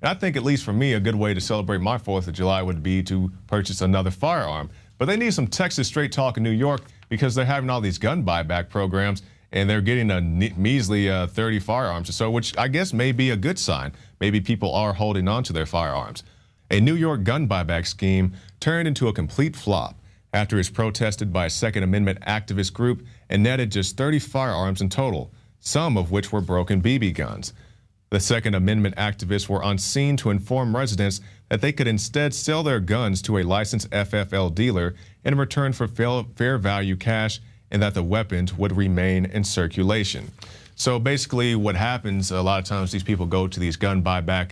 And I think, at least for me, a good way to celebrate my 4th of July would be to purchase another firearm. But they need some Texas straight talk in New York because they're having all these gun buyback programs, and they're getting a measly 30 firearms or so, which I guess may be a good sign. Maybe people are holding on to their firearms. A New York gun buyback scheme turned into a complete flop after it's protested by a Second Amendment activist group and netted just 30 firearms in total, some of which were broken BB guns. The Second Amendment activists were on scene to inform residents that they could instead sell their guns to a licensed FFL dealer in return for fair value cash, and that the weapons would remain in circulation. So basically what happens, a lot of times these people go to these gun buyback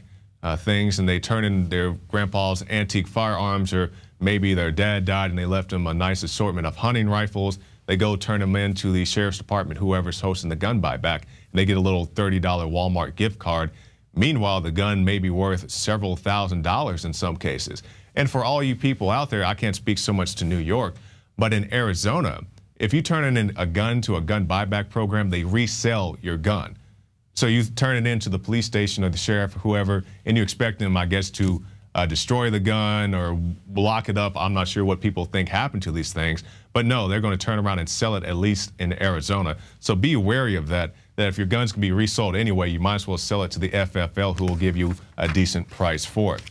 things and they turn in their grandpa's antique firearms, or maybe their dad died and they left them a nice assortment of hunting rifles. They go turn them in to the sheriff's department, whoever's hosting the gun buyback, and they get a little $30 Walmart gift card. Meanwhile, the gun may be worth several $1,000s in some cases. And for all you people out there, I can't speak so much to New York, but in Arizona, if you turn in a gun to a gun buyback program, they resell your gun. So you turn it into the police station or the sheriff or whoever, and you expect them, I guess, to destroy the gun or lock it up. I'm not sure what people think happened to these things, but no, they're going to turn around and sell it, at least in Arizona. So be wary of that if your guns can be resold anyway, you might as well sell it to the FFL, who will give you a decent price for it.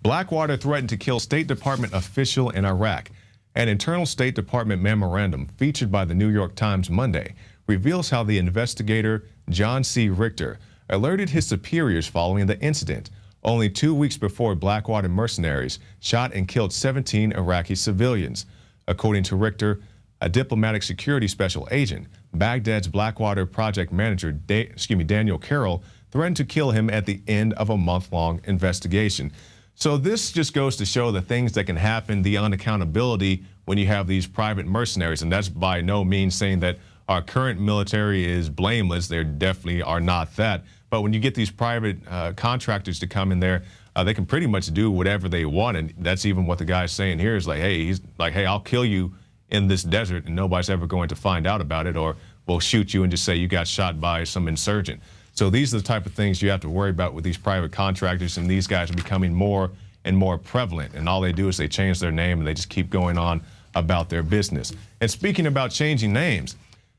Blackwater threatened to kill State Department official in Iraq. An internal State Department memorandum featured by the New York Times Monday reveals how the investigator, John C. Richter, alerted his superiors following the incident, only 2 weeks before Blackwater mercenaries shot and killed 17 Iraqi civilians. According to Richter, a diplomatic security special agent, Baghdad's Blackwater project manager, Daniel Carroll, threatened to kill him at the end of a month-long investigation. So this just goes to show the things that can happen, the unaccountability when you have these private mercenaries. And that's by no means saying that our current military is blameless. They definitely are not that. But when you get these private contractors to come in there, they can pretty much do whatever they want. And that's even what the guy's saying here is like, hey, he's like, hey, I'll kill you in this desert and nobody's ever going to find out about it, or we'll shoot you and just say you got shot by some insurgent. So these are the type of things you have to worry about with these private contractors, and these guys are becoming more and more prevalent. And all they do is they change their name and they just keep going on about their business. And speaking about changing names,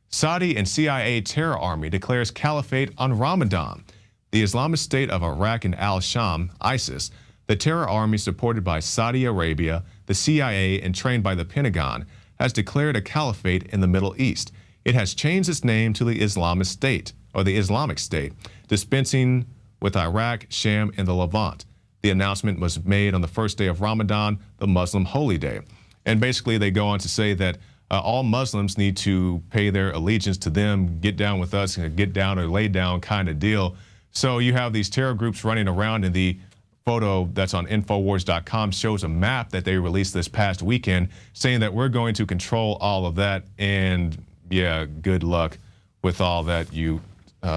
Saudi and CIA terror army declares caliphate on Ramadan. The Islamic State of Iraq and al-Sham, ISIS, the terror army supported by Saudi Arabia, the CIA, and trained by the Pentagon, has declared a caliphate in the Middle East. It has changed its name to the Islamic State, dispensing with Iraq, Sham, and the Levant. The announcement was made on the first day of Ramadan, the Muslim holy day. And basically they go on to say that all Muslims need to pay their allegiance to them, get down with us, get down or lay down kind of deal. So you have these terror groups running around, and the photo that's on Infowars.com shows a map that they released this past weekend saying that we're going to control all of that. And yeah, good luck with all that, you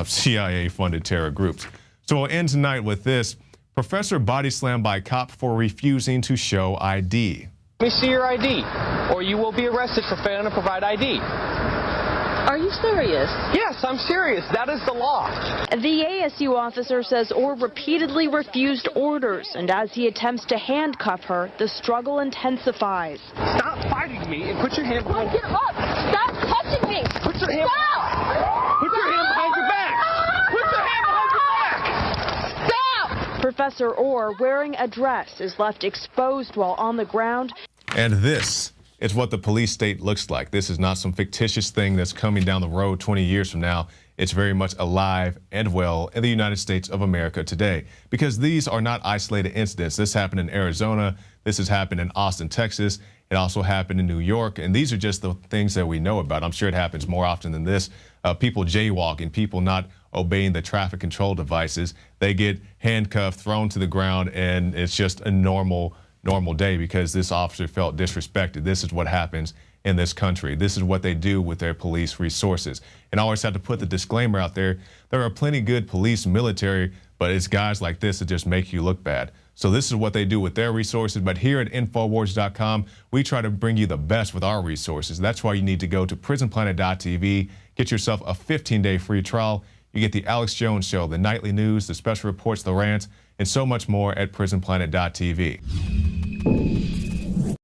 CIA-funded terror groups. So we'll end tonight with this. Professor body slammed by cop for refusing to show ID. Let me see your ID, or you will be arrested for failing to provide ID. Are you serious? Yes, I'm serious. That is the law. The ASU officer says Orr repeatedly refused orders, and as he attempts to handcuff her, the struggle intensifies. Stop fighting me and put your hand behind Get up! Stop touching me! Put your hand Stop! Put your hand behind your back! Put your hand behind your back! Stop! Professor Orr, wearing a dress, is left exposed while on the ground. And this is what the police state looks like. This is not some fictitious thing that's coming down the road 20 years from now. It's very much alive and well in the United States of America today, because these are not isolated incidents. This happened in Arizona. This has happened in Austin, Texas. It also happened in New York. And these are just the things that we know about. I'm sure it happens more often than this. People jaywalking, people not obeying the traffic control devices. They get handcuffed, thrown to the ground, and it's just a normal day because this officer felt disrespected. This is what happens in this country. This is what they do with their police resources. And I always have to put the disclaimer out there. There are plenty good police, military, but it's guys like this that just make you look bad. So this is what they do with their resources. But here at Infowars.com, we try to bring you the best with our resources. That's why you need to go to prisonplanet.tv, get yourself a 15-day free trial. You get the Alex Jones Show, the nightly news, the special reports, the rants, and so much more at prisonplanet.tv.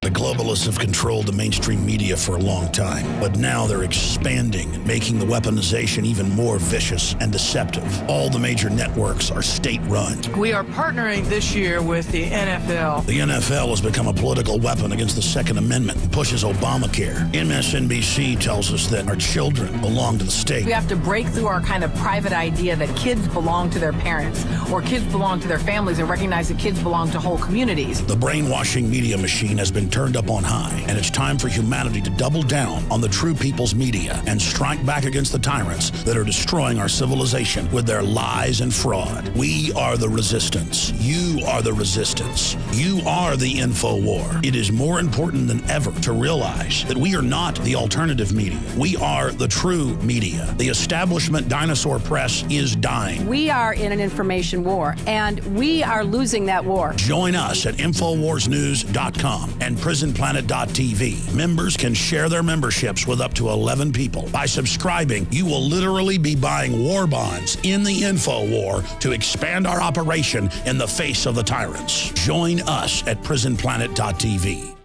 The globalists have controlled the mainstream media for a long time, but now they're expanding, making the weaponization even more vicious and deceptive. All the major networks are state-run. We are partnering this year with the NFL. The NFL has become a political weapon against the Second Amendment and pushes Obamacare. MSNBC tells us that our children belong to the state. We have to break through our kind of private idea that kids belong to their parents or kids belong to their families and recognize that kids belong to whole communities. The brainwashing media machine has been turned up on high, and it's time for humanity to double down on the true people's media and strike back against the tyrants that are destroying our civilization with their lies and fraud. We are the resistance. You are the resistance. You are the InfoWar. It is more important than ever to realize that we are not the alternative media. We are the true media. The establishment dinosaur press is dying. We are in an information war, and we are losing that war. Join us at InfoWarsNews.com and PrisonPlanet.tv. Members can share their memberships with up to 11 people. By subscribing, you will literally be buying war bonds in the InfoWar to expand our operation in the face of the tyrants. Join us at PrisonPlanet.tv.